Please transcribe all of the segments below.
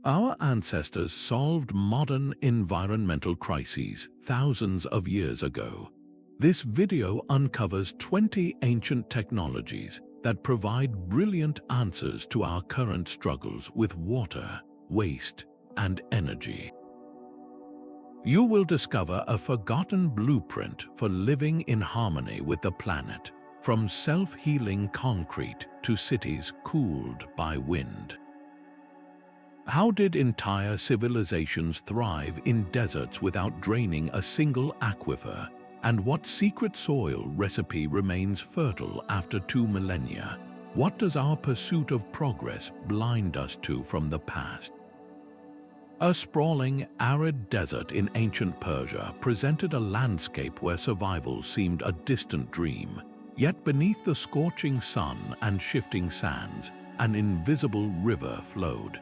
Our ancestors solved modern environmental crises thousands of years ago. This video uncovers 20 ancient technologies that provide brilliant answers to our current struggles with water, waste, and energy. You will discover a forgotten blueprint for living in harmony with the planet, from self-healing concrete to cities cooled by wind. How did entire civilizations thrive in deserts without draining a single aquifer? And what secret soil recipe remains fertile after 2 millennia? What does our pursuit of progress blind us to from the past? A sprawling, arid desert in ancient Persia presented a landscape where survival seemed a distant dream. Yet beneath the scorching sun and shifting sands, an invisible river flowed.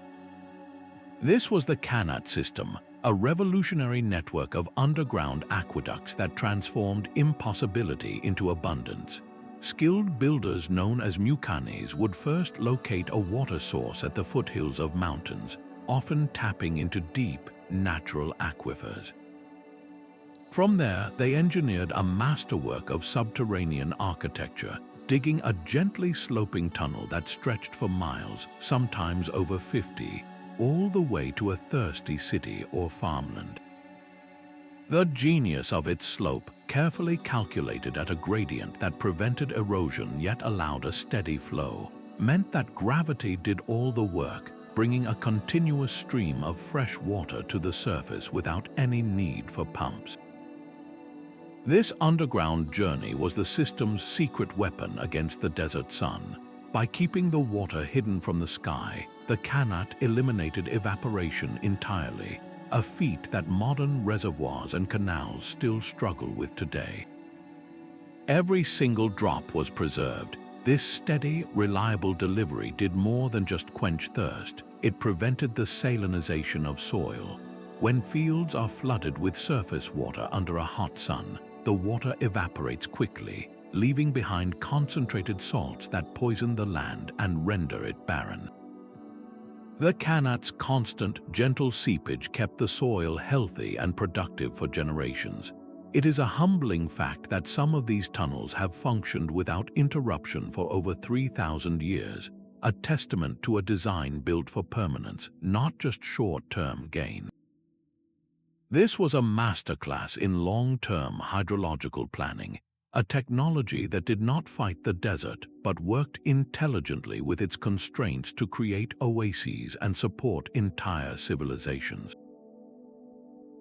This was the Qanat system, a revolutionary network of underground aqueducts that transformed impossibility into abundance. Skilled builders known as muqannis would first locate a water source at the foothills of mountains, often tapping into deep, natural aquifers. From there, they engineered a masterwork of subterranean architecture, digging a gently sloping tunnel that stretched for miles, sometimes over 50, all the way to a thirsty city or farmland. The genius of its slope, carefully calculated at a gradient that prevented erosion yet allowed a steady flow, meant that gravity did all the work, bringing a continuous stream of fresh water to the surface without any need for pumps. This underground journey was the system's secret weapon against the desert sun. By keeping the water hidden from the sky, the Qanat eliminated evaporation entirely, a feat that modern reservoirs and canals still struggle with today. Every single drop was preserved. This steady, reliable delivery did more than just quench thirst. It prevented the salinization of soil. When fields are flooded with surface water under a hot sun, the water evaporates quickly, leaving behind concentrated salts that poison the land and render it barren. The Qanat's constant, gentle seepage kept the soil healthy and productive for generations. It is a humbling fact that some of these tunnels have functioned without interruption for over 3,000 years, a testament to a design built for permanence, not just short-term gain. This was a masterclass in long-term hydrological planning, a technology that did not fight the desert but worked intelligently with its constraints to create oases and support entire civilizations.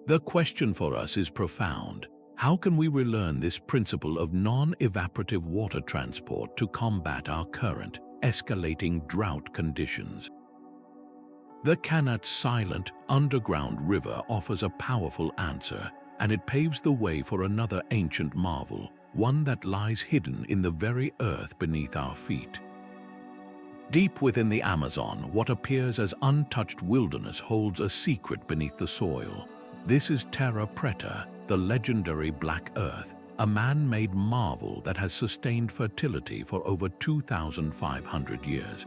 The question for us is profound. How can we relearn this principle of non-evaporative water transport to combat our current, escalating drought conditions? The Qanat's silent, underground river offers a powerful answer, and it paves the way for another ancient marvel, one that lies hidden in the very earth beneath our feet. Deep within the Amazon, what appears as untouched wilderness holds a secret beneath the soil. This is Terra Preta, the legendary Black Earth, a man-made marvel that has sustained fertility for over 2,500 years.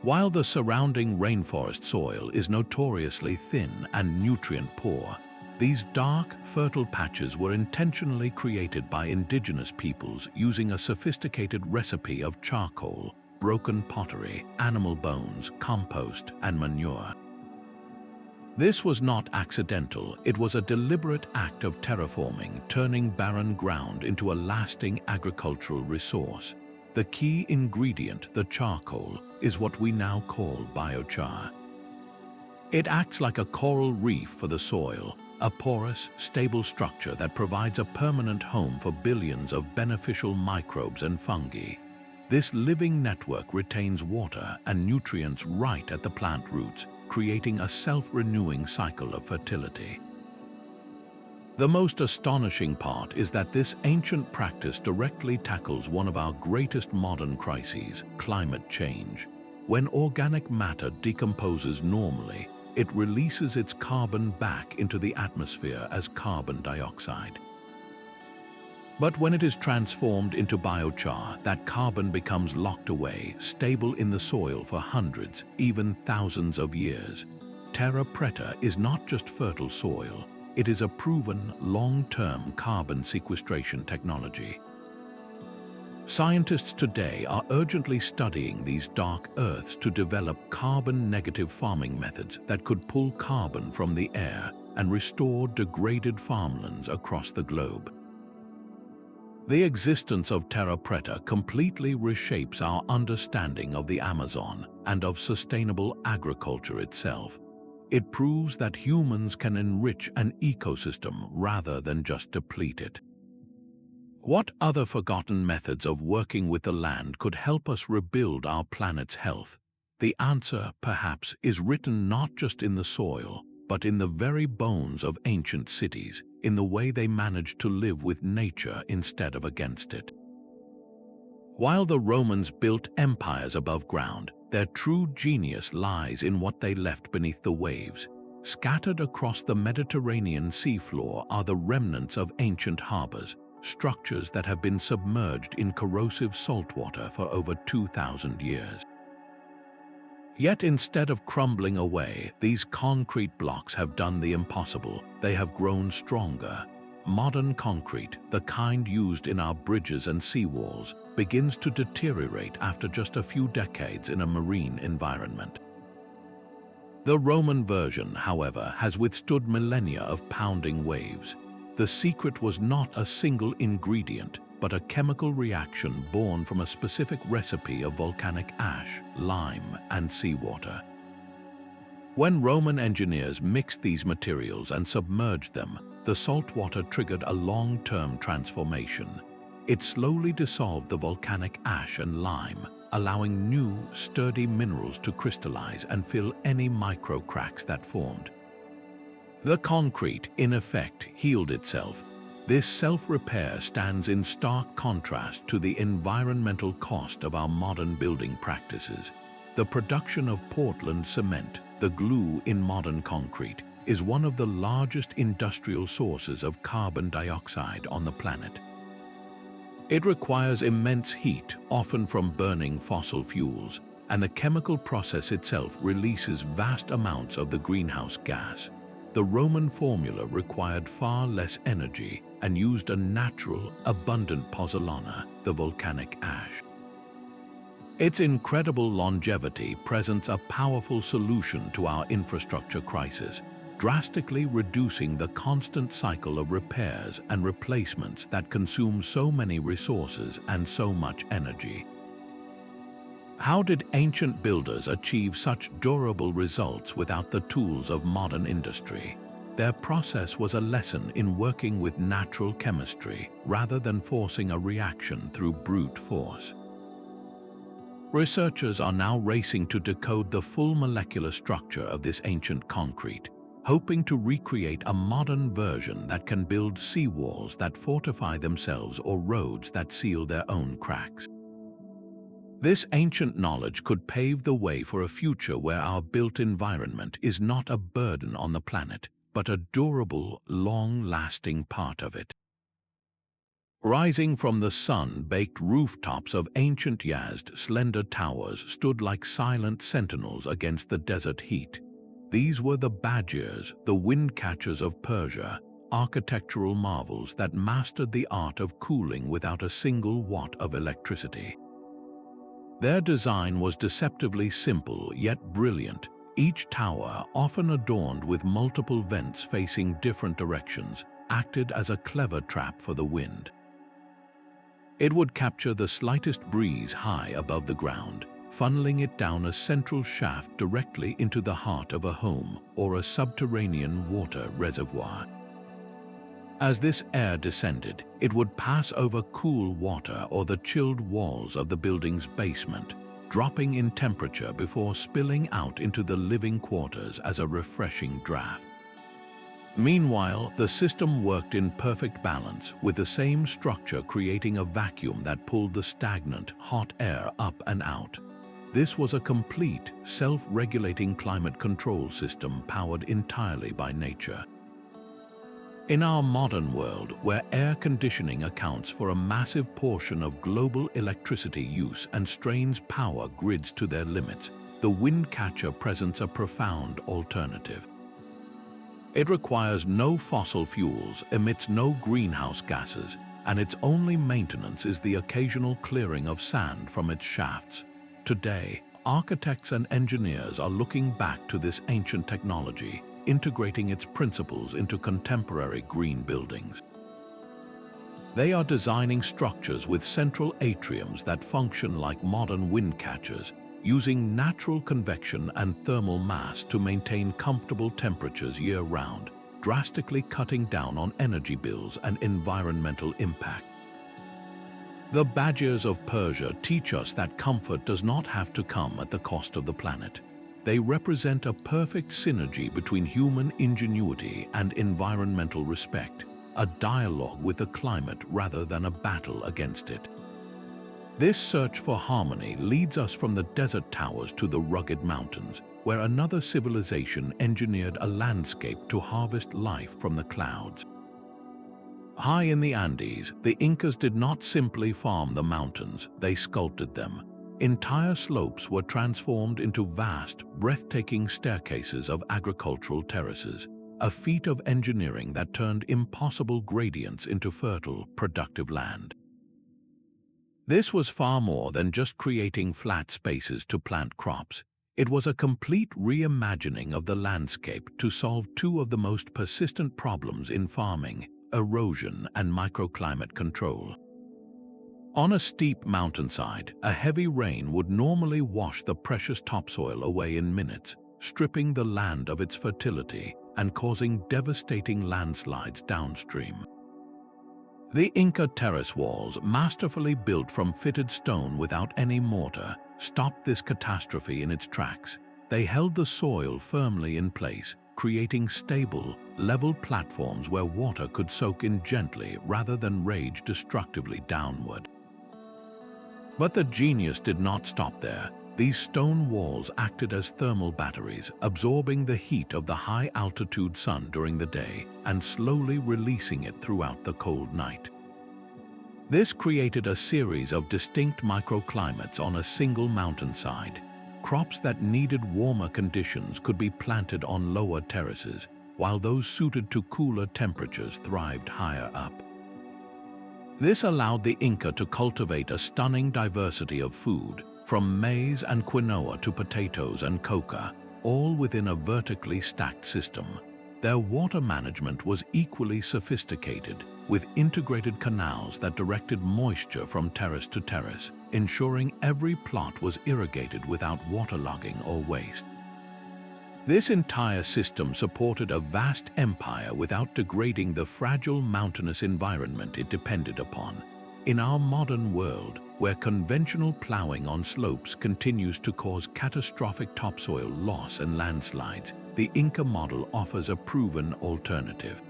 While the surrounding rainforest soil is notoriously thin and nutrient-poor, these dark, fertile patches were intentionally created by indigenous peoples using a sophisticated recipe of charcoal, broken pottery, animal bones, compost, and manure. This was not accidental. It was a deliberate act of terraforming, turning barren ground into a lasting agricultural resource. The key ingredient, the charcoal, is what we now call biochar. It acts like a coral reef for the soil, a porous, stable structure that provides a permanent home for billions of beneficial microbes and fungi. This living network retains water and nutrients right at the plant roots, creating a self-renewing cycle of fertility. The most astonishing part is that this ancient practice directly tackles one of our greatest modern crises, climate change. When organic matter decomposes normally, it releases its carbon back into the atmosphere as carbon dioxide. But when it is transformed into biochar, that carbon becomes locked away, stable in the soil for hundreds, even thousands of years. Terra Preta is not just fertile soil, it is a proven, long-term carbon sequestration technology. Scientists today are urgently studying these dark earths to develop carbon-negative farming methods that could pull carbon from the air and restore degraded farmlands across the globe. The existence of Terra Preta completely reshapes our understanding of the Amazon and of sustainable agriculture itself. It proves that humans can enrich an ecosystem rather than just deplete it. What other forgotten methods of working with the land could help us rebuild our planet's health? The answer, perhaps, is written not just in the soil, but in the very bones of ancient cities, in the way they managed to live with nature instead of against it. While the Romans built empires above ground, their true genius lies in what they left beneath the waves. Scattered across the Mediterranean seafloor are the remnants of ancient harbors, structures that have been submerged in corrosive saltwater for over 2,000 years. Yet instead of crumbling away, these concrete blocks have done the impossible. They have grown stronger. Modern concrete, the kind used in our bridges and seawalls, begins to deteriorate after just a few decades in a marine environment. The Roman version, however, has withstood millennia of pounding waves. The secret was not a single ingredient, but a chemical reaction born from a specific recipe of volcanic ash, lime, and seawater. When Roman engineers mixed these materials and submerged them, the salt water triggered a long-term transformation. It slowly dissolved the volcanic ash and lime, allowing new, sturdy minerals to crystallize and fill any micro-cracks that formed. The concrete, in effect, healed itself. This self-repair stands in stark contrast to the environmental cost of our modern building practices. The production of Portland cement, the glue in modern concrete, is one of the largest industrial sources of carbon dioxide on the planet. It requires immense heat, often from burning fossil fuels, and the chemical process itself releases vast amounts of the greenhouse gas. The Roman formula required far less energy and used a natural, abundant pozzolana, the volcanic ash. Its incredible longevity presents a powerful solution to our infrastructure crisis, drastically reducing the constant cycle of repairs and replacements that consume so many resources and so much energy. How did ancient builders achieve such durable results without the tools of modern industry? Their process was a lesson in working with natural chemistry rather than forcing a reaction through brute force. Researchers are now racing to decode the full molecular structure of this ancient concrete, hoping to recreate a modern version that can build seawalls that fortify themselves or roads that seal their own cracks. This ancient knowledge could pave the way for a future where our built environment is not a burden on the planet, but a durable, long-lasting part of it. Rising from the sun-baked rooftops of ancient Yazd, slender towers stood like silent sentinels against the desert heat. These were the Badgers, the Windcatchers of Persia, architectural marvels that mastered the art of cooling without a single watt of electricity. Their design was deceptively simple yet brilliant, each tower, often adorned with multiple vents facing different directions, acted as a clever trap for the wind. It would capture the slightest breeze high above the ground, funneling it down a central shaft directly into the heart of a home or a subterranean water reservoir. As this air descended, it would pass over cool water or the chilled walls of the building's basement, dropping in temperature before spilling out into the living quarters as a refreshing draft. Meanwhile, the system worked in perfect balance, with the same structure creating a vacuum that pulled the stagnant, hot air up and out. This was a complete, self-regulating climate control system powered entirely by nature. In our modern world, where air conditioning accounts for a massive portion of global electricity use and strains power grids to their limits, the Windcatcher presents a profound alternative. It requires no fossil fuels, emits no greenhouse gases, and its only maintenance is the occasional clearing of sand from its shafts. Today, architects and engineers are looking back to this ancient technology, integrating its principles into contemporary green buildings. They are designing structures with central atriums that function like modern wind catchers, using natural convection and thermal mass to maintain comfortable temperatures year-round, drastically cutting down on energy bills and environmental impact. The Badgers of Persia teach us that comfort does not have to come at the cost of the planet. They represent a perfect synergy between human ingenuity and environmental respect, a dialogue with the climate rather than a battle against it. This search for harmony leads us from the desert towers to the rugged mountains, where another civilization engineered a landscape to harvest life from the clouds. High in the Andes, the Incas did not simply farm the mountains, they sculpted them. Entire slopes were transformed into vast, breathtaking staircases of agricultural terraces, a feat of engineering that turned impossible gradients into fertile, productive land. This was far more than just creating flat spaces to plant crops. It was a complete reimagining of the landscape to solve two of the most persistent problems in farming: erosion and microclimate control. On a steep mountainside, a heavy rain would normally wash the precious topsoil away in minutes, stripping the land of its fertility and causing devastating landslides downstream. The Inca terrace walls, masterfully built from fitted stone without any mortar, stopped this catastrophe in its tracks. They held the soil firmly in place, creating stable, level platforms where water could soak in gently rather than rage destructively downward. But the genius did not stop there. These stone walls acted as thermal batteries, absorbing the heat of the high-altitude sun during the day and slowly releasing it throughout the cold night. This created a series of distinct microclimates on a single mountainside. Crops that needed warmer conditions could be planted on lower terraces, while those suited to cooler temperatures thrived higher up. This allowed the Inca to cultivate a stunning diversity of food, from maize and quinoa to potatoes and coca, all within a vertically stacked system. Their water management was equally sophisticated, with integrated canals that directed moisture from terrace to terrace, ensuring every plot was irrigated without waterlogging or waste. This entire system supported a vast empire without degrading the fragile mountainous environment it depended upon. In our modern world, where conventional plowing on slopes continues to cause catastrophic topsoil loss and landslides, the Inca model offers a proven alternative.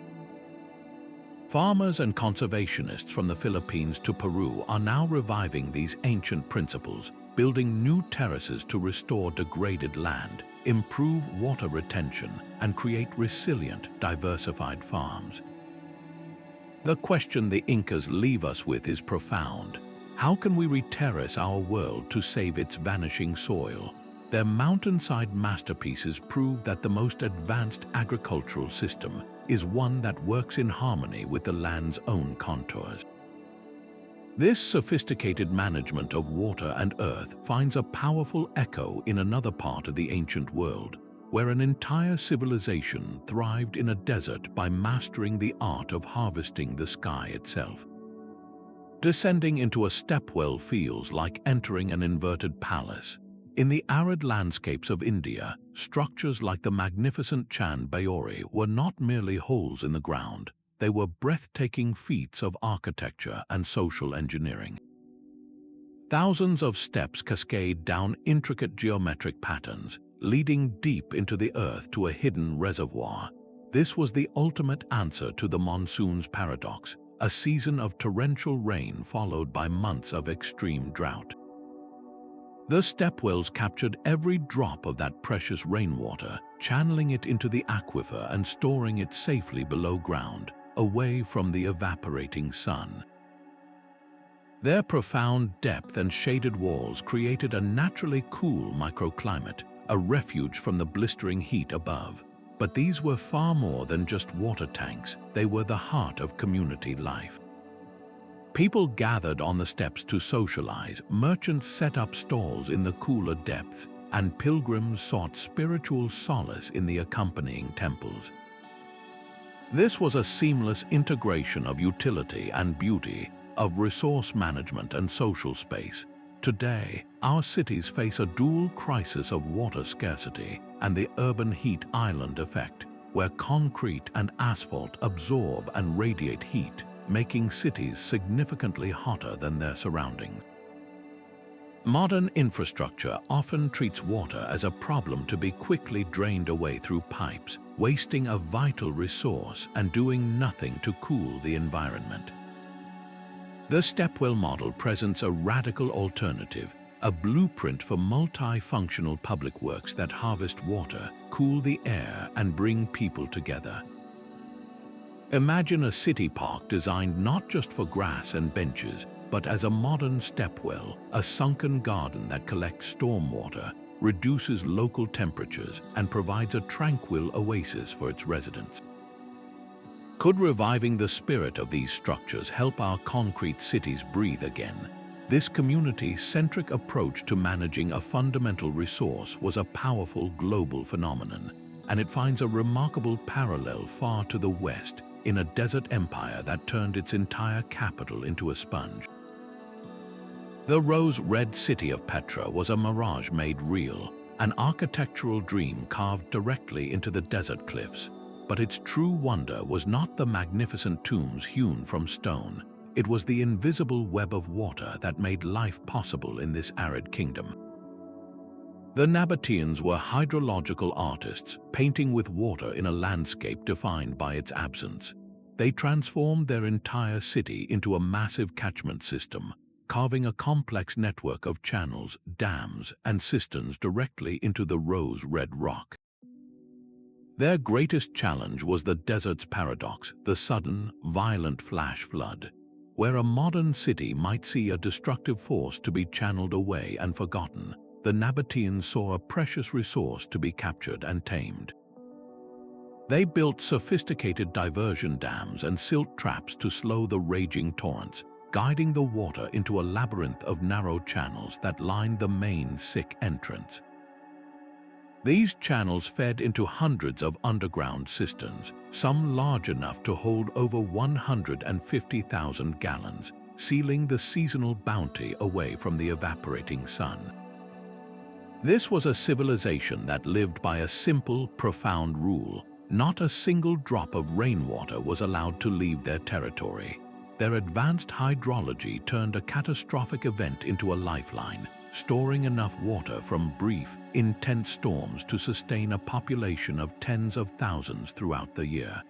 Farmers and conservationists from the Philippines to Peru are now reviving these ancient principles, building new terraces to restore degraded land, improve water retention, and create resilient, diversified farms. The question the Incas leave us with is profound. How can we re-terrace our world to save its vanishing soil? Their mountainside masterpieces prove that the most advanced agricultural system is one that works in harmony with the land's own contours. This sophisticated management of water and earth finds a powerful echo in another part of the ancient world, where an entire civilization thrived in a desert by mastering the art of harvesting the sky itself. Descending into a stepwell feels like entering an inverted palace. In the arid landscapes of India, structures like the magnificent Chan Bayori were not merely holes in the ground. They were breathtaking feats of architecture and social engineering. Thousands of steps cascade down intricate geometric patterns, leading deep into the earth to a hidden reservoir. This was the ultimate answer to the monsoon's paradox, a season of torrential rain followed by months of extreme drought. The stepwells captured every drop of that precious rainwater, channeling it into the aquifer and storing it safely below ground, away from the evaporating sun. Their profound depth and shaded walls created a naturally cool microclimate, a refuge from the blistering heat above. But these were far more than just water tanks. They were the heart of community life. People gathered on the steps to socialize, merchants set up stalls in the cooler depths, and pilgrims sought spiritual solace in the accompanying temples. This was a seamless integration of utility and beauty, of resource management and social space. Today, our cities face a dual crisis of water scarcity and the urban heat island effect, where concrete and asphalt absorb and radiate heat, making cities significantly hotter than their surroundings. Modern infrastructure often treats water as a problem to be quickly drained away through pipes, wasting a vital resource and doing nothing to cool the environment. The Stepwell model presents a radical alternative, a blueprint for multi-functional public works that harvest water, cool the air, and bring people together. Imagine a city park designed not just for grass and benches, but as a modern stepwell, a sunken garden that collects stormwater, reduces local temperatures, and provides a tranquil oasis for its residents. Could reviving the spirit of these structures help our concrete cities breathe again? This community-centric approach to managing a fundamental resource was a powerful global phenomenon, and it finds a remarkable parallel far to the west, in a desert empire that turned its entire capital into a sponge. The rose-red city of Petra was a mirage made real, an architectural dream carved directly into the desert cliffs. But its true wonder was not the magnificent tombs hewn from stone. It was the invisible web of water that made life possible in this arid kingdom. The Nabateans were hydrological artists, painting with water in a landscape defined by its absence. They transformed their entire city into a massive catchment system, carving a complex network of channels, dams, and cisterns directly into the rose-red rock. Their greatest challenge was the desert's paradox, the sudden, violent flash flood. Where a modern city might see a destructive force to be channeled away and forgotten, the Nabateans saw a precious resource to be captured and tamed. They built sophisticated diversion dams and silt traps to slow the raging torrents, guiding the water into a labyrinth of narrow channels that lined the main sick entrance. These channels fed into hundreds of underground cisterns, some large enough to hold over 150,000 gallons, sealing the seasonal bounty away from the evaporating sun. This was a civilization that lived by a simple, profound rule. Not a single drop of rainwater was allowed to leave their territory. Their advanced hydrology turned a catastrophic event into a lifeline, storing enough water from brief, intense storms to sustain a population of tens of thousands throughout the year.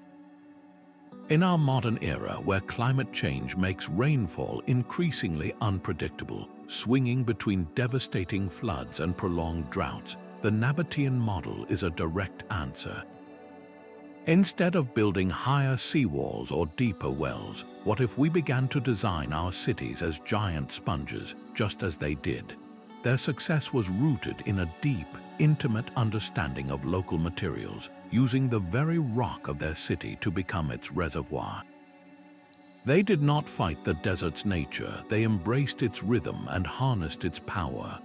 In our modern era, where climate change makes rainfall increasingly unpredictable, swinging between devastating floods and prolonged droughts, the Nabatean model is a direct answer. Instead of building higher seawalls or deeper wells, what if we began to design our cities as giant sponges, just as they did? Their success was rooted in a deep, intimate understanding of local materials, using the very rock of their city to become its reservoir. They did not fight the desert's nature, they embraced its rhythm and harnessed its power.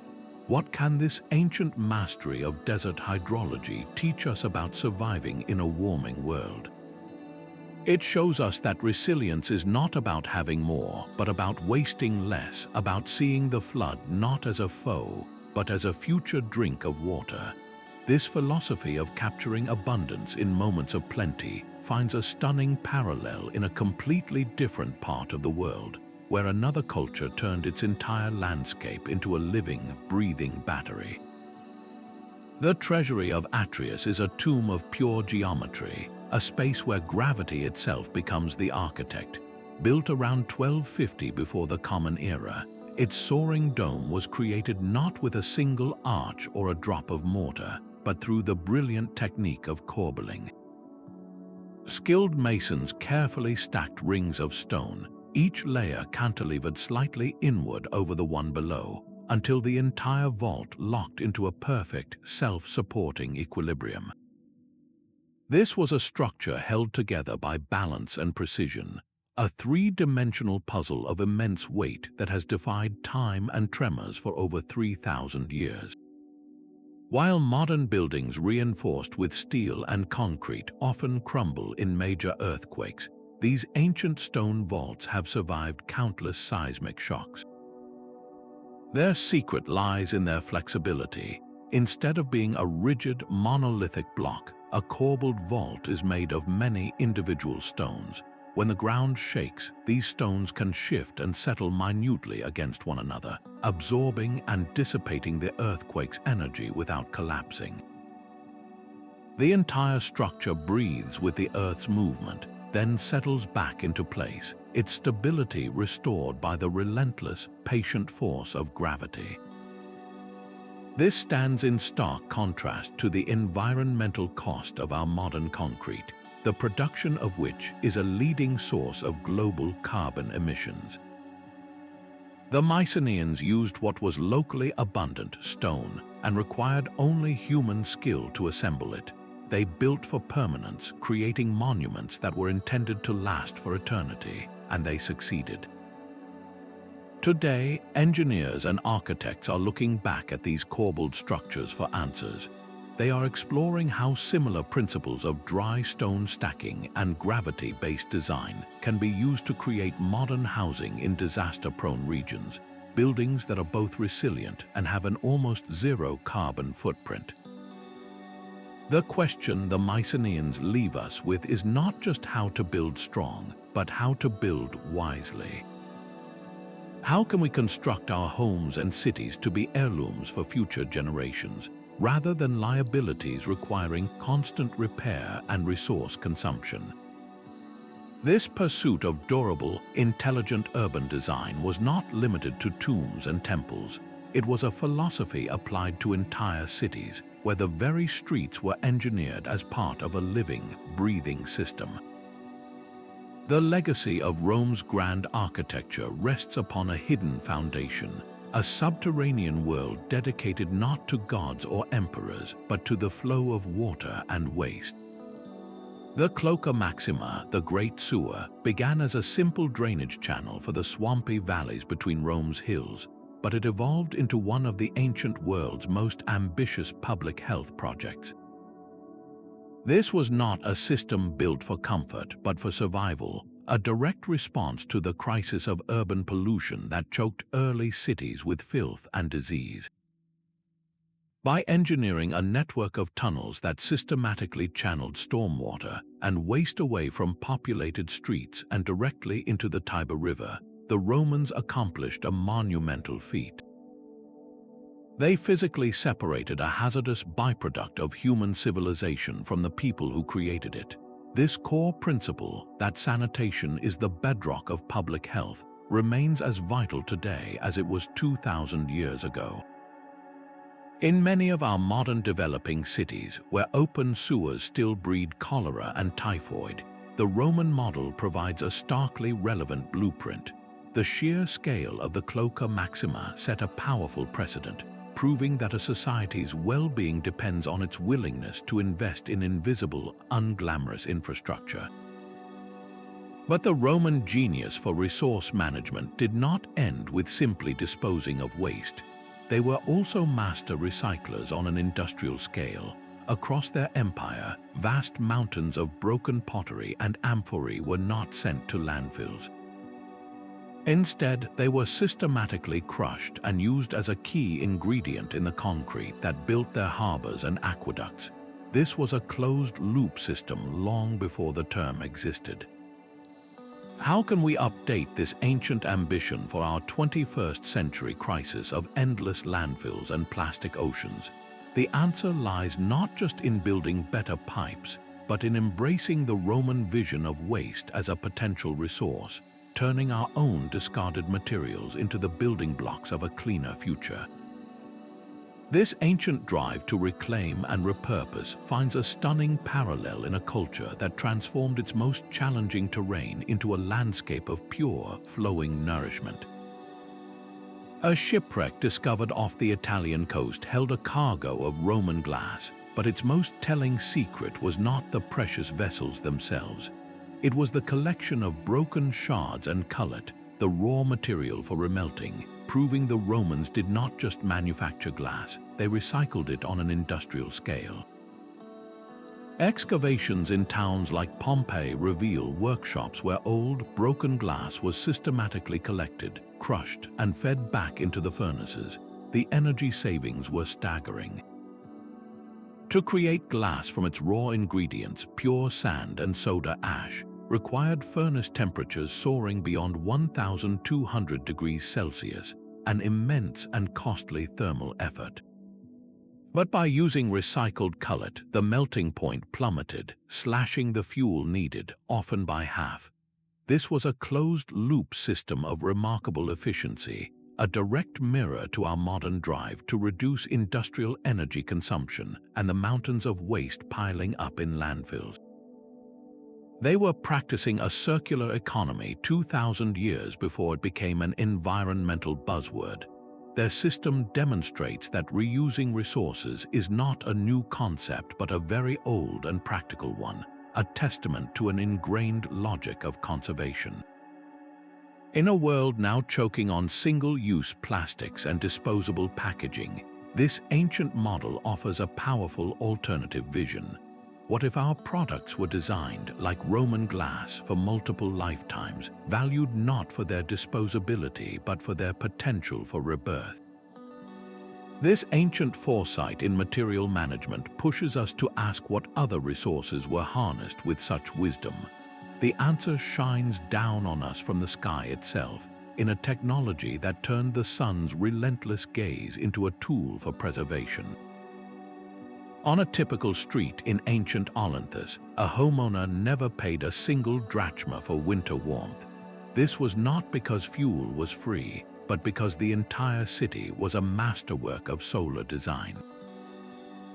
What can this ancient mastery of desert hydrology teach us about surviving in a warming world? It shows us that resilience is not about having more, but about wasting less, about seeing the flood not as a foe, but as a future drink of water. This philosophy of capturing abundance in moments of plenty finds a stunning parallel in a completely different part of the world, where another culture turned its entire landscape into a living, breathing battery. The treasury of Atreus is a tomb of pure geometry, a space where gravity itself becomes the architect. Built around 1250 before the Common Era, its soaring dome was created not with a single arch or a drop of mortar, but through the brilliant technique of corbelling. Skilled masons carefully stacked rings of stone, each layer cantilevered slightly inward over the one below, until the entire vault locked into a perfect, self-supporting equilibrium. This was a structure held together by balance and precision, a three-dimensional puzzle of immense weight that has defied time and tremors for over 3,000 years. While modern buildings reinforced with steel and concrete often crumble in major earthquakes, these ancient stone vaults have survived countless seismic shocks. Their secret lies in their flexibility. Instead of being a rigid, monolithic block, a corbelled vault is made of many individual stones. When the ground shakes, these stones can shift and settle minutely against one another, absorbing and dissipating the earthquake's energy without collapsing. The entire structure breathes with the Earth's movement, then settles back into place, its stability restored by the relentless, patient force of gravity. This stands in stark contrast to the environmental cost of our modern concrete, the production of which is a leading source of global carbon emissions. The Mycenaeans used what was locally abundant, stone, and required only human skill to assemble it. They built for permanence, creating monuments that were intended to last for eternity, and they succeeded. Today, engineers and architects are looking back at these corbelled structures for answers. They are exploring how similar principles of dry stone stacking and gravity-based design can be used to create modern housing in disaster-prone regions, buildings that are both resilient and have an almost zero carbon footprint. The question the Mycenaeans leave us with is not just how to build strong, but how to build wisely. How can we construct our homes and cities to be heirlooms for future generations, rather than liabilities requiring constant repair and resource consumption? This pursuit of durable, intelligent urban design was not limited to tombs and temples. It was a philosophy applied to entire cities, where the very streets were engineered as part of a living, breathing system. The legacy of Rome's grand architecture rests upon a hidden foundation, a subterranean world dedicated not to gods or emperors, but to the flow of water and waste. The Cloaca Maxima, the Great Sewer, began as a simple drainage channel for the swampy valleys between Rome's hills, but it evolved into one of the ancient world's most ambitious public health projects. This was not a system built for comfort, but for survival, a direct response to the crisis of urban pollution that choked early cities with filth and disease. By engineering a network of tunnels that systematically channeled stormwater and waste away from populated streets and directly into the Tiber River, the Romans accomplished a monumental feat. They physically separated a hazardous byproduct of human civilization from the people who created it. This core principle, that sanitation is the bedrock of public health, remains as vital today as it was 2,000 years ago. In many of our modern developing cities, where open sewers still breed cholera and typhoid, the Roman model provides a starkly relevant blueprint. The sheer scale of the Cloaca Maxima set a powerful precedent, proving that a society's well-being depends on its willingness to invest in invisible, unglamorous infrastructure. But the Roman genius for resource management did not end with simply disposing of waste. They were also master recyclers on an industrial scale. Across their empire, vast mountains of broken pottery and amphorae were not sent to landfills. Instead, they were systematically crushed and used as a key ingredient in the concrete that built their harbors and aqueducts. This was a closed-loop system long before the term existed. How can we update this ancient ambition for our 21st century crisis of endless landfills and plastic oceans? The answer lies not just in building better pipes, but in embracing the Roman vision of waste as a potential resource, turning our own discarded materials into the building blocks of a cleaner future. This ancient drive to reclaim and repurpose finds a stunning parallel in a culture that transformed its most challenging terrain into a landscape of pure, flowing nourishment. A shipwreck discovered off the Italian coast held a cargo of Roman glass, but its most telling secret was not the precious vessels themselves. It was the collection of broken shards and cullet, the raw material for remelting, proving the Romans did not just manufacture glass, they recycled it on an industrial scale. Excavations in towns like Pompeii reveal workshops where old, broken glass was systematically collected, crushed, and fed back into the furnaces. The energy savings were staggering. To create glass from its raw ingredients, pure sand and soda ash, required furnace temperatures soaring beyond 1,200 degrees Celsius, an immense and costly thermal effort. But by using recycled cullet, the melting point plummeted, slashing the fuel needed, often by half. This was a closed-loop system of remarkable efficiency, a direct mirror to our modern drive to reduce industrial energy consumption and the mountains of waste piling up in landfills. They were practicing a circular economy 2,000 years before it became an environmental buzzword. Their system demonstrates that reusing resources is not a new concept but a very old and practical one, a testament to an ingrained logic of conservation. In a world now choking on single-use plastics and disposable packaging, this ancient model offers a powerful alternative vision. What if our products were designed, like Roman glass, for multiple lifetimes, valued not for their disposability but for their potential for rebirth? This ancient foresight in material management pushes us to ask what other resources were harnessed with such wisdom. The answer shines down on us from the sky itself, in a technology that turned the sun's relentless gaze into a tool for preservation. On a typical street in ancient Olynthus, a homeowner never paid a single drachma for winter warmth. This was not because fuel was free, but because the entire city was a masterwork of solar design.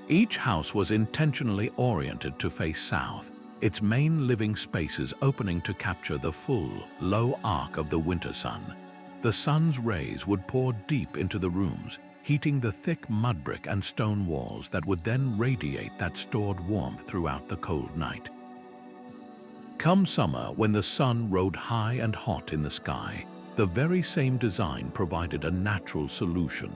Each house was intentionally oriented to face south, its main living spaces opening to capture the full, low arc of the winter sun. The sun's rays would pour deep into the rooms, heating the thick mud brick and stone walls that would then radiate that stored warmth throughout the cold night. Come summer, when the sun rode high and hot in the sky, the very same design provided a natural solution.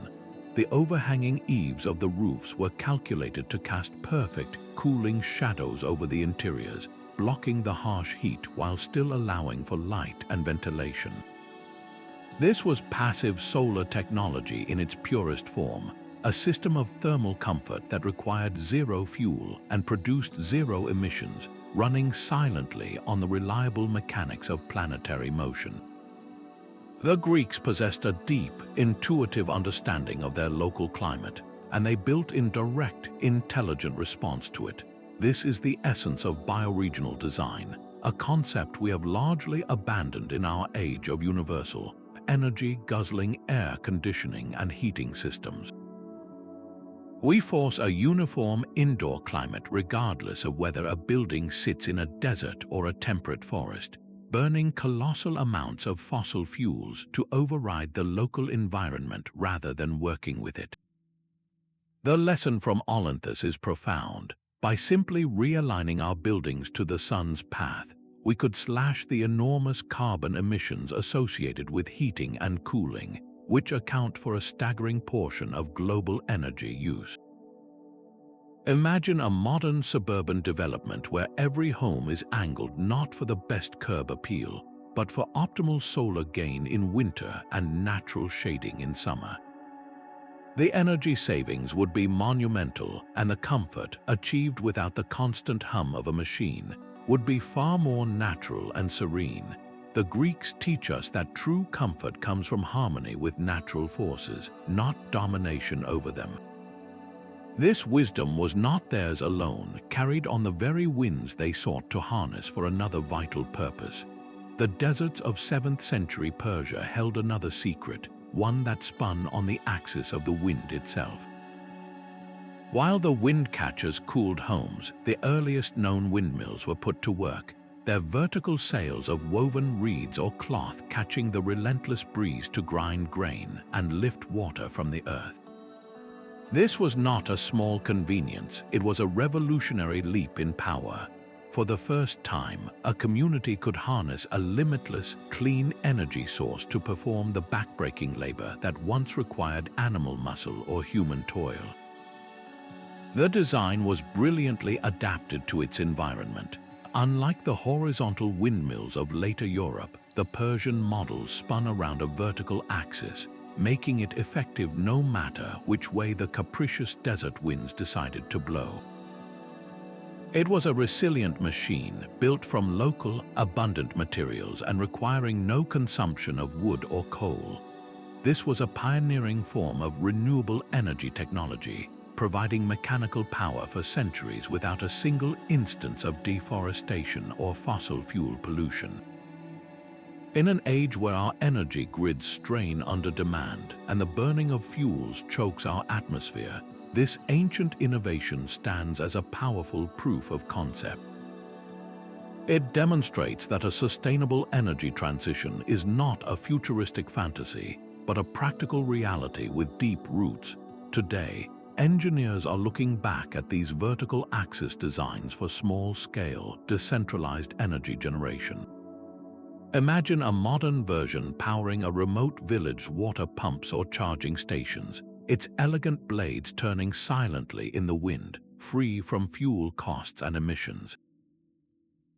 The overhanging eaves of the roofs were calculated to cast perfect, cooling shadows over the interiors, blocking the harsh heat while still allowing for light and ventilation. This was passive solar technology in its purest form, a system of thermal comfort that required zero fuel and produced zero emissions, running silently on the reliable mechanics of planetary motion. The Greeks possessed a deep, intuitive understanding of their local climate, and they built in direct, intelligent response to it. This is the essence of bioregional design, a concept we have largely abandoned in our age of universal, energy-guzzling air conditioning and heating systems. We force a uniform indoor climate regardless of whether a building sits in a desert or a temperate forest, burning colossal amounts of fossil fuels to override the local environment rather than working with it. The lesson from Olynthus is profound. By simply realigning our buildings to the sun's path, we could slash the enormous carbon emissions associated with heating and cooling, which account for a staggering portion of global energy use. Imagine a modern suburban development where every home is angled not for the best curb appeal, but for optimal solar gain in winter and natural shading in summer. The energy savings would be monumental, and the comfort, achieved without the constant hum of a machine, would be far more natural and serene. The Greeks teach us that true comfort comes from harmony with natural forces, not domination over them. This wisdom was not theirs alone, carried on the very winds they sought to harness for another vital purpose. The deserts of 7th century Persia held another secret, one that spun on the axis of the wind itself. While the Windcatchers cooled homes, the earliest known windmills were put to work, their vertical sails of woven reeds or cloth catching the relentless breeze to grind grain and lift water from the earth. This was not a small convenience, it was a revolutionary leap in power. For the first time, a community could harness a limitless, clean energy source to perform the backbreaking labor that once required animal muscle or human toil. The design was brilliantly adapted to its environment. Unlike the horizontal windmills of later Europe, the Persian model spun around a vertical axis, making it effective no matter which way the capricious desert winds decided to blow. It was a resilient machine built from local, abundant materials and requiring no consumption of wood or coal. This was a pioneering form of renewable energy technology, providing mechanical power for centuries without a single instance of deforestation or fossil fuel pollution. In an age where our energy grids strain under demand and the burning of fuels chokes our atmosphere, this ancient innovation stands as a powerful proof of concept. It demonstrates that a sustainable energy transition is not a futuristic fantasy, but a practical reality with deep roots. Today, engineers are looking back at these vertical axis designs for small-scale, decentralized energy generation. Imagine a modern version powering a remote village's water pumps or charging stations, its elegant blades turning silently in the wind, free from fuel costs and emissions.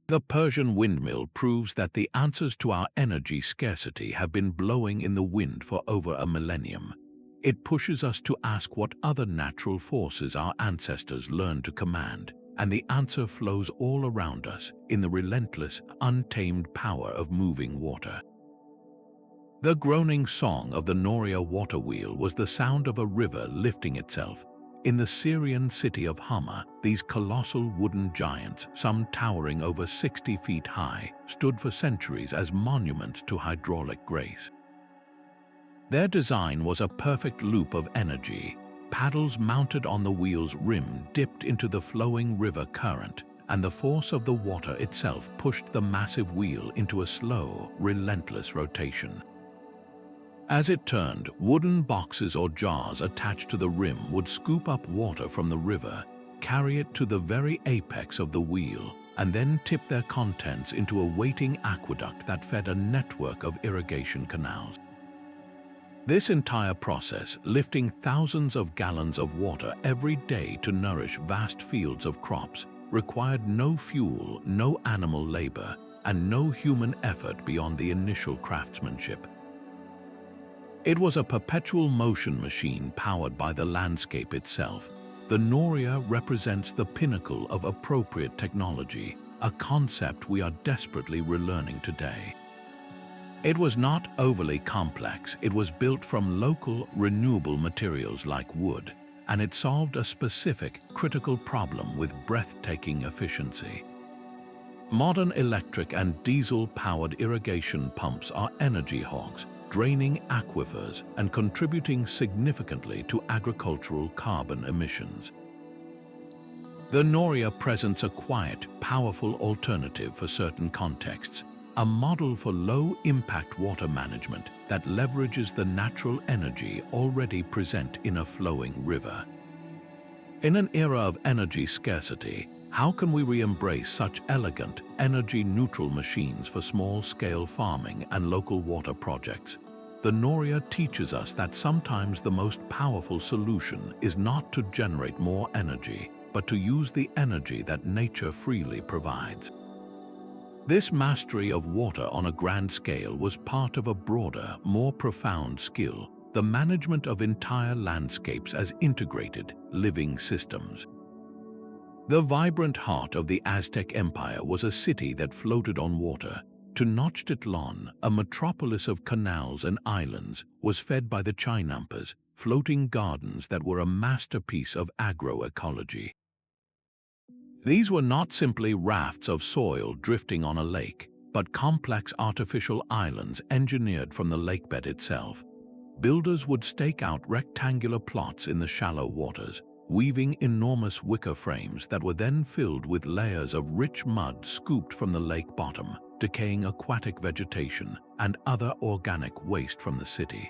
The Persian windmill proves that the answers to our energy scarcity have been blowing in the wind for over a millennium. It pushes us to ask what other natural forces our ancestors learned to command, and the answer flows all around us in the relentless, untamed power of moving water. The groaning song of the Noria water wheel was the sound of a river lifting itself. In the Syrian city of Hama, these colossal wooden giants, some towering over 60 feet high, stood for centuries as monuments to hydraulic grace. Their design was a perfect loop of energy. Paddles mounted on the wheel's rim dipped into the flowing river current, and the force of the water itself pushed the massive wheel into a slow, relentless rotation. As it turned, wooden boxes or jars attached to the rim would scoop up water from the river, carry it to the very apex of the wheel, and then tip their contents into a waiting aqueduct that fed a network of irrigation canals. This entire process, lifting thousands of gallons of water every day to nourish vast fields of crops, required no fuel, no animal labor, and no human effort beyond the initial craftsmanship. It was a perpetual motion machine powered by the landscape itself. The Noria represents the pinnacle of appropriate technology, a concept we are desperately relearning today. It was not overly complex, it was built from local, renewable materials like wood, and it solved a specific, critical problem with breathtaking efficiency. Modern electric and diesel-powered irrigation pumps are energy hogs, draining aquifers and contributing significantly to agricultural carbon emissions. The Noria presents a quiet, powerful alternative for certain contexts, a model for low-impact water management that leverages the natural energy already present in a flowing river. In an era of energy scarcity, how can we re-embrace such elegant, energy-neutral machines for small-scale farming and local water projects? The Noria teaches us that sometimes the most powerful solution is not to generate more energy, but to use the energy that nature freely provides. This mastery of water on a grand scale was part of a broader, more profound skill, the management of entire landscapes as integrated, living systems. The vibrant heart of the Aztec Empire was a city that floated on water. Tenochtitlan, a metropolis of canals and islands, was fed by the Chinampas, floating gardens that were a masterpiece of agroecology. These were not simply rafts of soil drifting on a lake, but complex artificial islands engineered from the lakebed itself. Builders would stake out rectangular plots in the shallow waters, weaving enormous wicker frames that were then filled with layers of rich mud scooped from the lake bottom, decaying aquatic vegetation, and other organic waste from the city.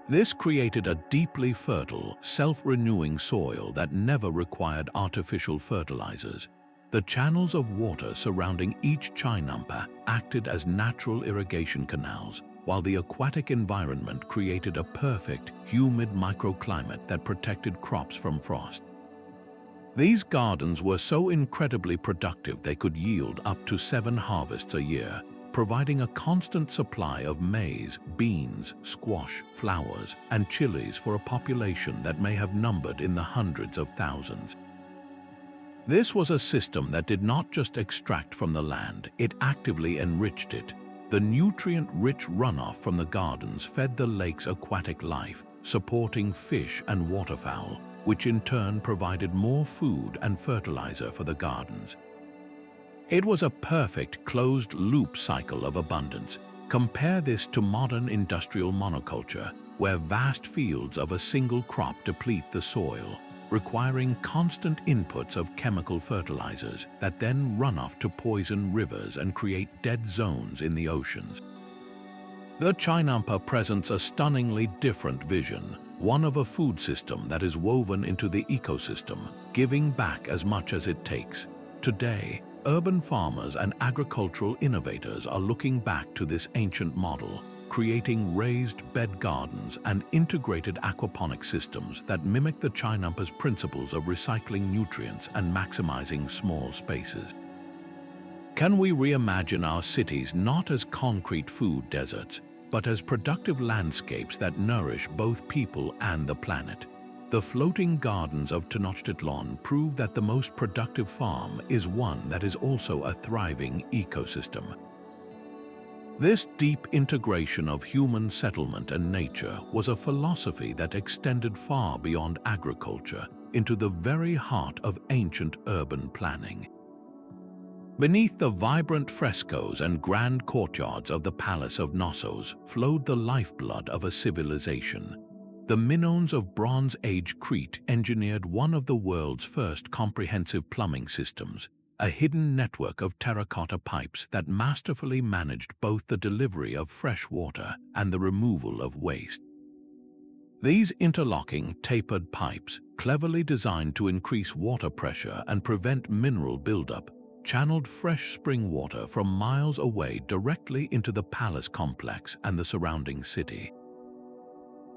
This created a deeply fertile, self-renewing soil that never required artificial fertilizers. The channels of water surrounding each Chinampa acted as natural irrigation canals, while the aquatic environment created a perfect, humid microclimate that protected crops from frost. These gardens were so incredibly productive they could yield up to 7 harvests a year, providing a constant supply of maize, beans, squash, flowers, and chilies for a population that may have numbered in the hundreds of thousands. This was a system that did not just extract from the land, it actively enriched it. The nutrient-rich runoff from the gardens fed the lake's aquatic life, supporting fish and waterfowl, which in turn provided more food and fertilizer for the gardens. It was a perfect closed-loop cycle of abundance. Compare this to modern industrial monoculture, where vast fields of a single crop deplete the soil, requiring constant inputs of chemical fertilizers that then run off to poison rivers and create dead zones in the oceans. The Chinampa presents a stunningly different vision, one of a food system that is woven into the ecosystem, giving back as much as it takes. Today, urban farmers and agricultural innovators are looking back to this ancient model, creating raised bed gardens and integrated aquaponic systems that mimic the Chinampa's principles of recycling nutrients and maximizing small spaces. Can we reimagine our cities not as concrete food deserts, but as productive landscapes that nourish both people and the planet? The floating gardens of Tenochtitlan prove that the most productive farm is one that is also a thriving ecosystem. This deep integration of human settlement and nature was a philosophy that extended far beyond agriculture into the very heart of ancient urban planning. Beneath the vibrant frescoes and grand courtyards of the Palace of Knossos flowed the lifeblood of a civilization. The Minoans of Bronze Age Crete engineered one of the world's first comprehensive plumbing systems, a hidden network of terracotta pipes that masterfully managed both the delivery of fresh water and the removal of waste. These interlocking, tapered pipes, cleverly designed to increase water pressure and prevent mineral buildup, channeled fresh spring water from miles away directly into the palace complex and the surrounding city.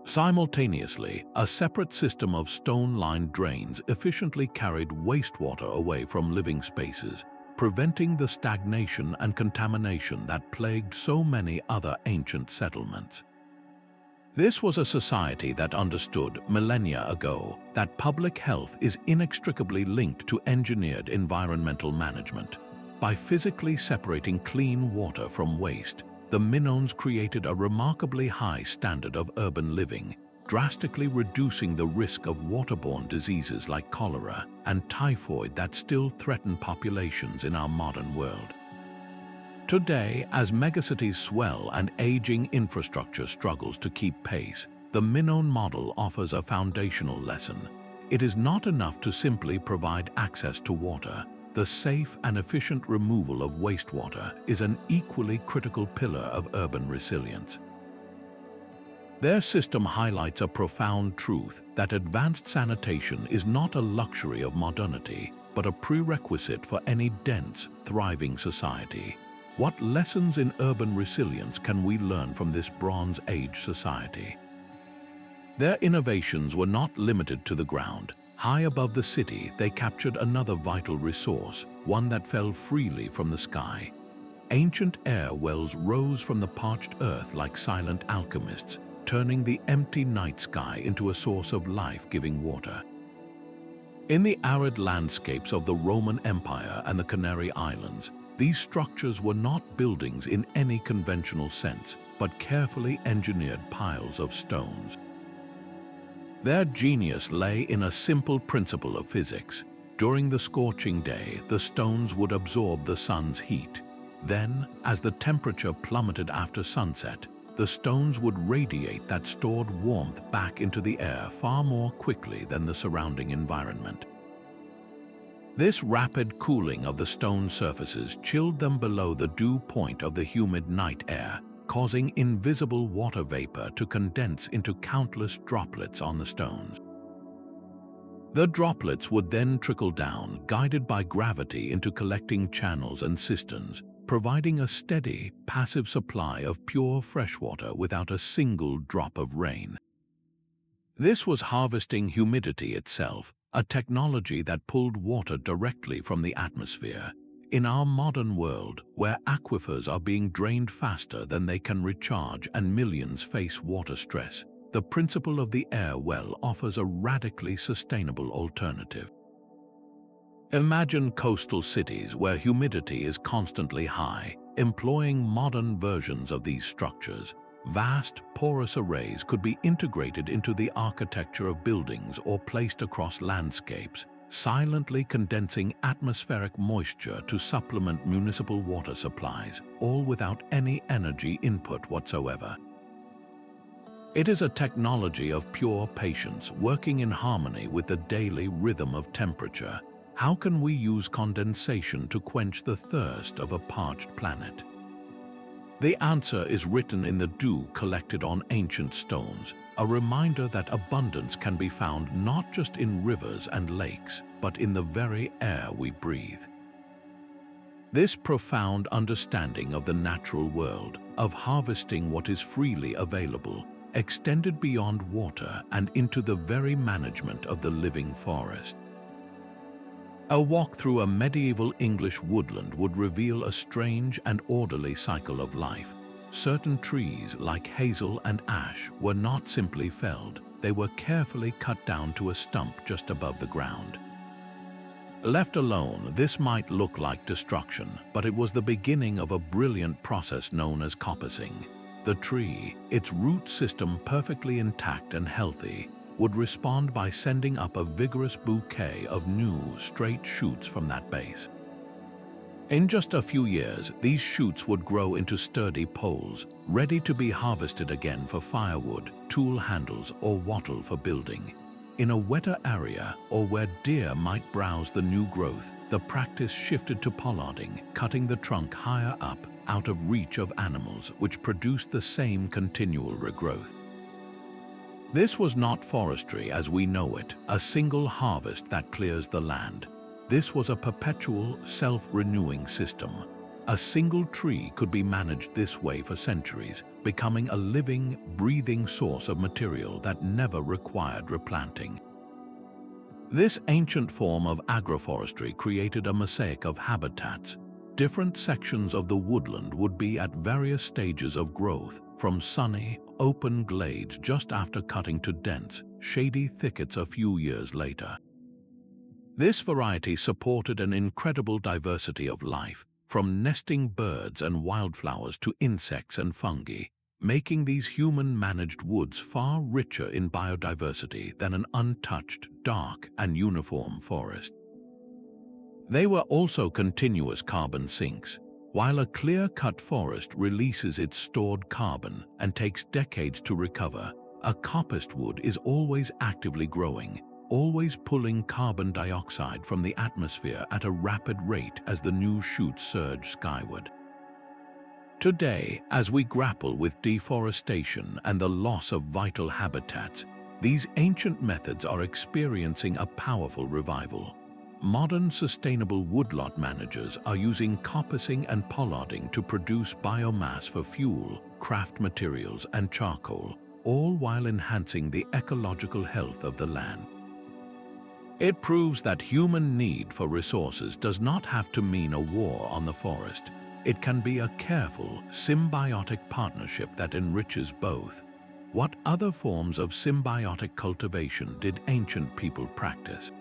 Simultaneously, a separate system of stone-lined drains efficiently carried wastewater away from living spaces, preventing the stagnation and contamination that plagued so many other ancient settlements. This was a society that understood millennia ago that public health is inextricably linked to engineered environmental management. By physically separating clean water from waste, the Minoans created a remarkably high standard of urban living, drastically reducing the risk of waterborne diseases like cholera and typhoid that still threaten populations in our modern world. Today, as megacities swell and aging infrastructure struggles to keep pace, the Minoan model offers a foundational lesson. It is not enough to simply provide access to water. The safe and efficient removal of wastewater is an equally critical pillar of urban resilience. Their system highlights a profound truth that advanced sanitation is not a luxury of modernity, but a prerequisite for any dense, thriving society. What lessons in urban resilience can we learn from this Bronze Age society? Their innovations were not limited to the ground. High above the city, they captured another vital resource, one that fell freely from the sky. Ancient air wells rose from the parched earth like silent alchemists, turning the empty night sky into a source of life-giving water. In the arid landscapes of the Roman Empire and the Canary Islands, these structures were not buildings in any conventional sense, but carefully engineered piles of stones. Their genius lay in a simple principle of physics. During the scorching day, the stones would absorb the sun's heat. Then, as the temperature plummeted after sunset, the stones would radiate that stored warmth back into the air far more quickly than the surrounding environment. This rapid cooling of the stone surfaces chilled them below the dew point of the humid night air, causing invisible water vapor to condense into countless droplets on the stones. The droplets would then trickle down, guided by gravity, into collecting channels and cisterns, providing a steady, passive supply of pure freshwater without a single drop of rain. This was harvesting humidity itself, a technology that pulled water directly from the atmosphere. In our modern world, where aquifers are being drained faster than they can recharge and millions face water stress, the principle of the air well offers a radically sustainable alternative. Imagine coastal cities where humidity is constantly high. Employing modern versions of these structures, vast, porous arrays could be integrated into the architecture of buildings or placed across landscapes, silently condensing atmospheric moisture to supplement municipal water supplies, all without any energy input whatsoever. It is a technology of pure patience, working in harmony with the daily rhythm of temperature. How can we use condensation to quench the thirst of a parched planet? The answer is written in the dew collected on ancient stones, a reminder that abundance can be found not just in rivers and lakes, but in the very air we breathe. This profound understanding of the natural world, of harvesting what is freely available, extended beyond water and into the very management of the living forest. A walk through a medieval English woodland would reveal a strange and orderly cycle of life. Certain trees, like hazel and ash, were not simply felled. They were carefully cut down to a stump just above the ground. Left alone, this might look like destruction, but it was the beginning of a brilliant process known as coppicing. The tree, its root system perfectly intact and healthy, would respond by sending up a vigorous bouquet of new, straight shoots from that base. In just a few years, these shoots would grow into sturdy poles, ready to be harvested again for firewood, tool handles, or wattle for building. In a wetter area, or where deer might browse the new growth, the practice shifted to pollarding, cutting the trunk higher up, out of reach of animals, which produced the same continual regrowth. This was not forestry as we know it, a single harvest that clears the land. This was a perpetual, self-renewing system. A single tree could be managed this way for centuries, becoming a living, breathing source of material that never required replanting. This ancient form of agroforestry created a mosaic of habitats. Different sections of the woodland would be at various stages of growth, from sunny, open glades just after cutting to dense, shady thickets a few years later. This variety supported an incredible diversity of life, from nesting birds and wildflowers to insects and fungi, making these human-managed woods far richer in biodiversity than an untouched, dark, and uniform forest. They were also continuous carbon sinks. While a clear-cut forest releases its stored carbon and takes decades to recover, a coppiced wood is always actively growing, always pulling carbon dioxide from the atmosphere at a rapid rate as the new shoots surge skyward. Today, as we grapple with deforestation and the loss of vital habitats, these ancient methods are experiencing a powerful revival. Modern sustainable woodlot managers are using coppicing and pollarding to produce biomass for fuel, craft materials, and charcoal, all while enhancing the ecological health of the land. It proves that human need for resources does not have to mean a war on the forest. It can be a careful, symbiotic partnership that enriches both. What other forms of symbiotic cultivation did ancient people practice?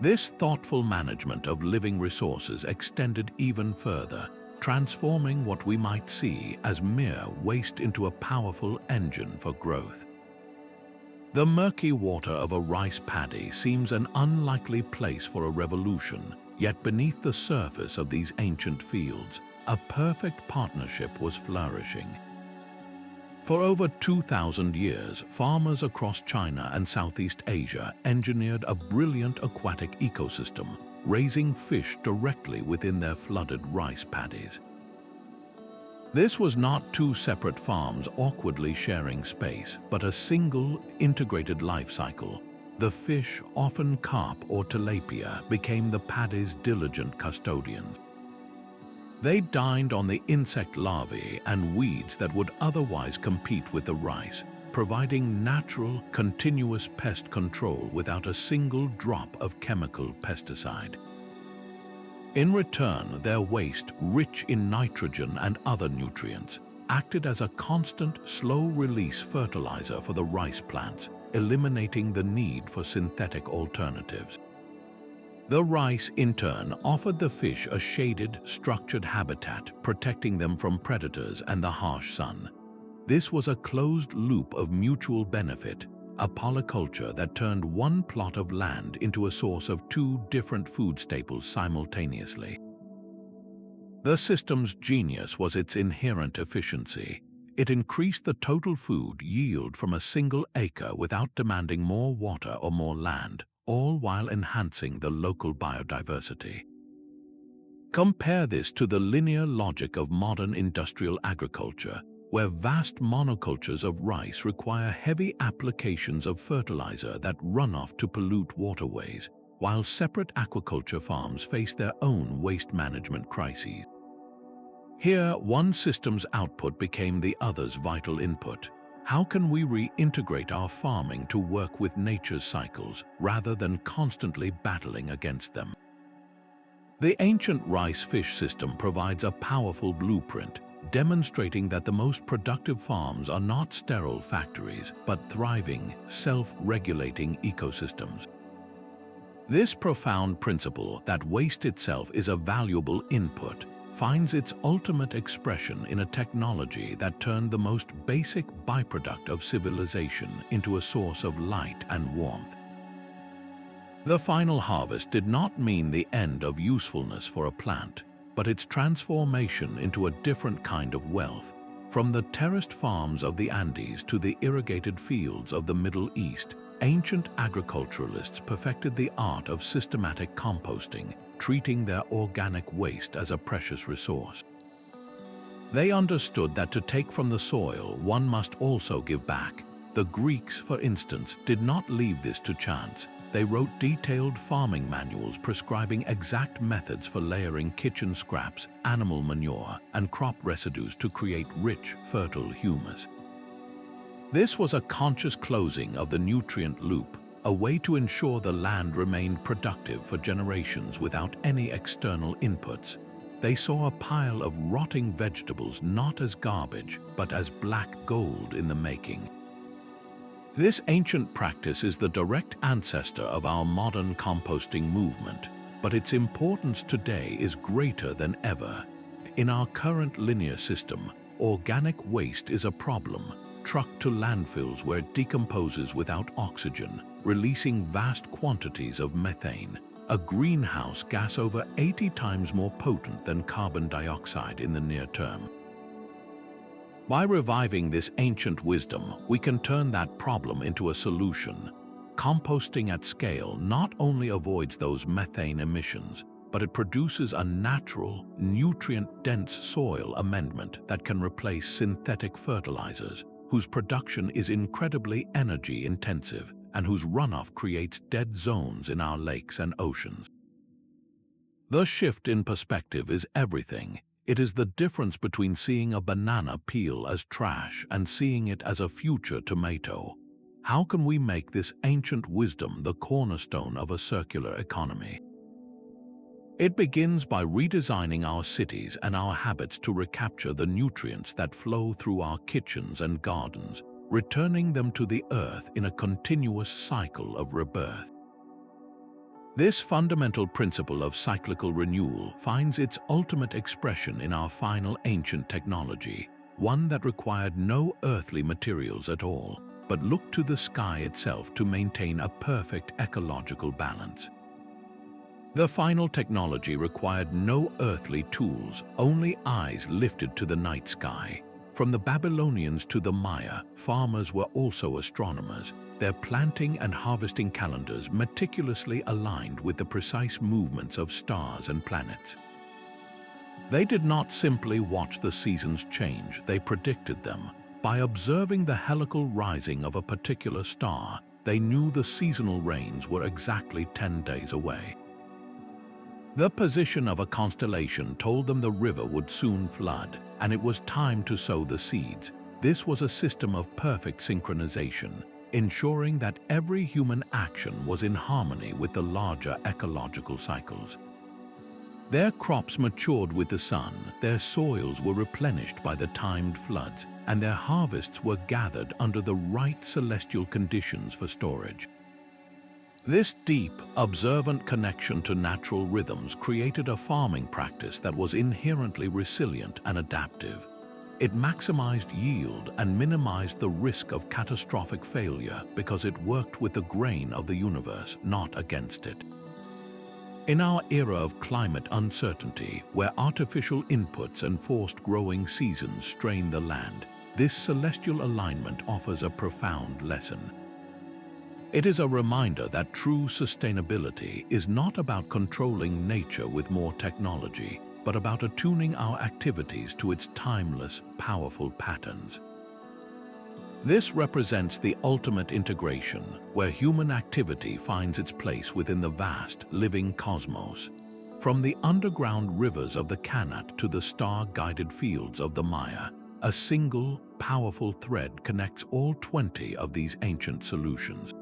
This thoughtful management of living resources extended even further, transforming what we might see as mere waste into a powerful engine for growth. The murky water of a rice paddy seems an unlikely place for a revolution, yet beneath the surface of these ancient fields, a perfect partnership was flourishing. For over 2,000 years, farmers across China and Southeast Asia engineered a brilliant aquatic ecosystem, raising fish directly within their flooded rice paddies. This was not two separate farms awkwardly sharing space, but a single, integrated life cycle. The fish, often carp or tilapia, became the paddy's diligent custodians. They dined on the insect larvae and weeds that would otherwise compete with the rice, providing natural, continuous pest control without a single drop of chemical pesticide. In return, their waste, rich in nitrogen and other nutrients, acted as a constant, slow-release fertilizer for the rice plants, eliminating the need for synthetic alternatives. The rice, in turn, offered the fish a shaded, structured habitat, protecting them from predators and the harsh sun. This was a closed loop of mutual benefit, a polyculture that turned one plot of land into a source of two different food staples simultaneously. The system's genius was its inherent efficiency. It increased the total food yield from a single acre without demanding more water or more land, all while enhancing the local biodiversity. Compare this to the linear logic of modern industrial agriculture, where vast monocultures of rice require heavy applications of fertilizer that run off to pollute waterways, while separate aquaculture farms face their own waste management crises. Here, one system's output became the other's vital input. How can we reintegrate our farming to work with nature's cycles rather than constantly battling against them? The ancient rice-fish system provides a powerful blueprint, demonstrating that the most productive farms are not sterile factories, but thriving, self-regulating ecosystems. This profound principle that waste itself is a valuable input finds its ultimate expression in a technology that turned the most basic byproduct of civilization into a source of light and warmth. The final harvest did not mean the end of usefulness for a plant, but its transformation into a different kind of wealth. From the terraced farms of the Andes to the irrigated fields of the Middle East, ancient agriculturalists perfected the art of systematic composting, treating their organic waste as a precious resource. They understood that to take from the soil, one must also give back. The Greeks, for instance, did not leave this to chance. They wrote detailed farming manuals prescribing exact methods for layering kitchen scraps, animal manure, and crop residues to create rich, fertile humus. This was a conscious closing of the nutrient loop, a way to ensure the land remained productive for generations without any external inputs. They saw a pile of rotting vegetables not as garbage, but as black gold in the making. This ancient practice is the direct ancestor of our modern composting movement, but its importance today is greater than ever. In our current linear system, organic waste is a problem, trucked to landfills where it decomposes without oxygen, releasing vast quantities of methane, a greenhouse gas over 80 times more potent than carbon dioxide in the near term. By reviving this ancient wisdom, we can turn that problem into a solution. Composting at scale not only avoids those methane emissions, but it produces a natural, nutrient-dense soil amendment that can replace synthetic fertilizers, whose production is incredibly energy-intensive and whose runoff creates dead zones in our lakes and oceans. The shift in perspective is everything. It is the difference between seeing a banana peel as trash and seeing it as a future tomato. How can we make this ancient wisdom the cornerstone of a circular economy? It begins by redesigning our cities and our habits to recapture the nutrients that flow through our kitchens and gardens, returning them to the earth in a continuous cycle of rebirth. This fundamental principle of cyclical renewal finds its ultimate expression in our final ancient technology, one that required no earthly materials at all, but looked to the sky itself to maintain a perfect ecological balance. The final technology required no earthly tools, only eyes lifted to the night sky. From the Babylonians to the Maya, farmers were also astronomers, their planting and harvesting calendars meticulously aligned with the precise movements of stars and planets. They did not simply watch the seasons change, they predicted them. By observing the helical rising of a particular star, they knew the seasonal rains were exactly 10 days away. The position of a constellation told them the river would soon flood, and it was time to sow the seeds. This was a system of perfect synchronization, ensuring that every human action was in harmony with the larger ecological cycles. Their crops matured with the sun, their soils were replenished by the timed floods, and their harvests were gathered under the right celestial conditions for storage. This deep, observant connection to natural rhythms created a farming practice that was inherently resilient and adaptive. It maximized yield and minimized the risk of catastrophic failure because it worked with the grain of the universe, not against it. In our era of climate uncertainty, where artificial inputs and forced growing seasons strain the land, this celestial alignment offers a profound lesson. It is a reminder that true sustainability is not about controlling nature with more technology, but about attuning our activities to its timeless, powerful patterns. This represents the ultimate integration, where human activity finds its place within the vast, living cosmos. From the underground rivers of the Qanat to the star-guided fields of the Maya, a single, powerful thread connects all 20 of these ancient solutions.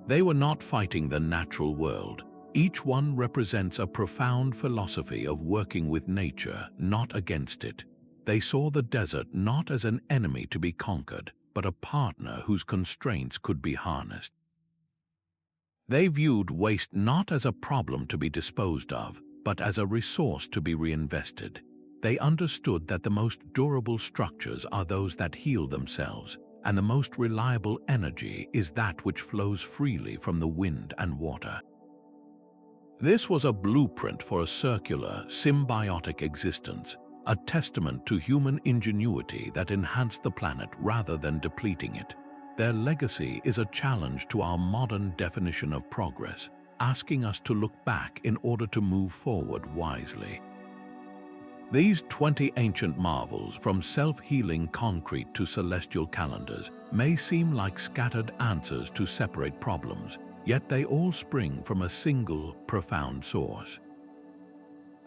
They were not fighting the natural world. Each one represents a profound philosophy of working with nature, not against it. They saw the desert not as an enemy to be conquered, but a partner whose constraints could be harnessed. They viewed waste not as a problem to be disposed of, but as a resource to be reinvested. They understood that the most durable structures are those that heal themselves, and the most reliable energy is that which flows freely from the wind and water. This was a blueprint for a circular, symbiotic existence, a testament to human ingenuity that enhanced the planet rather than depleting it. Their legacy is a challenge to our modern definition of progress, asking us to look back in order to move forward wisely. These 20 ancient marvels, from self-healing concrete to celestial calendars, may seem like scattered answers to separate problems, yet they all spring from a single, profound source.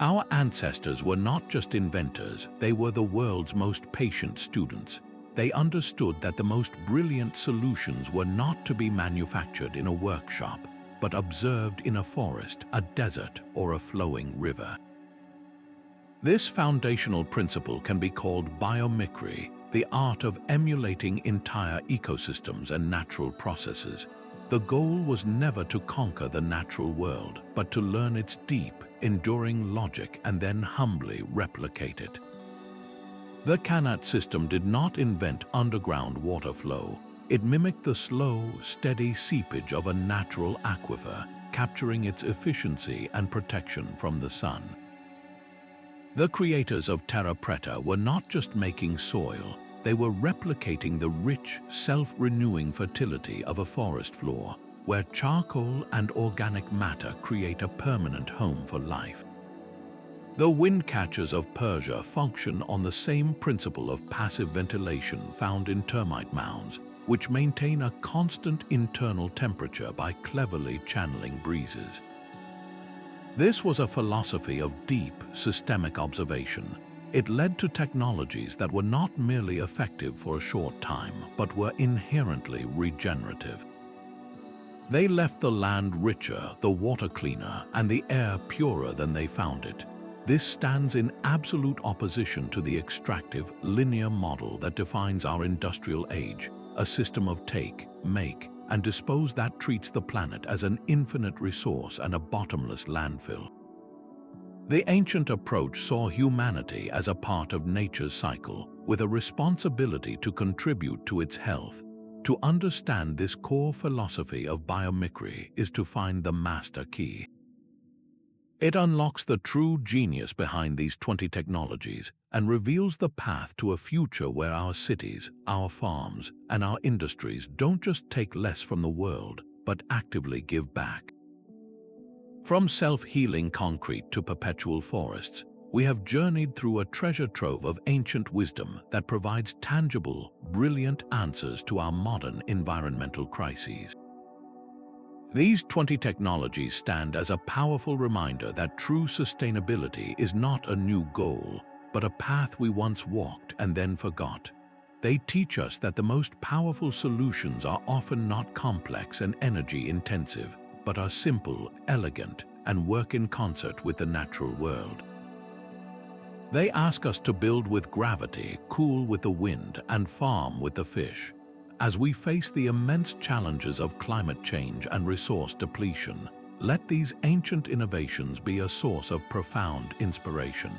Our ancestors were not just inventors, they were the world's most patient students. They understood that the most brilliant solutions were not to be manufactured in a workshop, but observed in a forest, a desert, or a flowing river. This foundational principle can be called biomicry, the art of emulating entire ecosystems and natural processes. The goal was never to conquer the natural world, but to learn its deep, enduring logic and then humbly replicate it. The Qanat system did not invent underground water flow. It mimicked the slow, steady seepage of a natural aquifer, capturing its efficiency and protection from the sun. The creators of Terra Preta were not just making soil, they were replicating the rich, self-renewing fertility of a forest floor, where charcoal and organic matter create a permanent home for life. The Windcatchers of Persia function on the same principle of passive ventilation found in termite mounds, which maintain a constant internal temperature by cleverly channeling breezes. This was a philosophy of deep, systemic observation. It led to technologies that were not merely effective for a short time, but were inherently regenerative. They left the land richer, the water cleaner, and the air purer than they found it. This stands in absolute opposition to the extractive, linear model that defines our industrial age, a system of take, make, and dispose that treats the planet as an infinite resource and a bottomless landfill. The ancient approach saw humanity as a part of nature's cycle, with a responsibility to contribute to its health. To understand this core philosophy of biomicry is to find the master key. It unlocks the true genius behind these 20 technologies and reveals the path to a future where our cities, our farms, and our industries don't just take less from the world, but actively give back. From self-healing concrete to perpetual forests, we have journeyed through a treasure trove of ancient wisdom that provides tangible, brilliant answers to our modern environmental crises. These 20 technologies stand as a powerful reminder that true sustainability is not a new goal, but a path we once walked and then forgot. They teach us that the most powerful solutions are often not complex and energy-intensive, but are simple, elegant, and work in concert with the natural world. They ask us to build with gravity, cool with the wind, and farm with the fish. As we face the immense challenges of climate change and resource depletion, let these ancient innovations be a source of profound inspiration.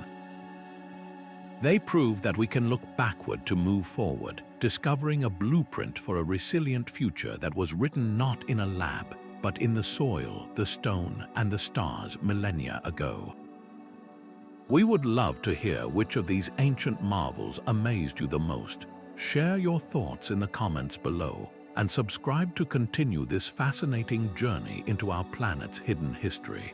They prove that we can look backward to move forward, discovering a blueprint for a resilient future that was written not in a lab, but in the soil, the stone, and the stars millennia ago. We would love to hear which of these ancient marvels amazed you the most. Share your thoughts in the comments below and subscribe to continue this fascinating journey into our planet's hidden history.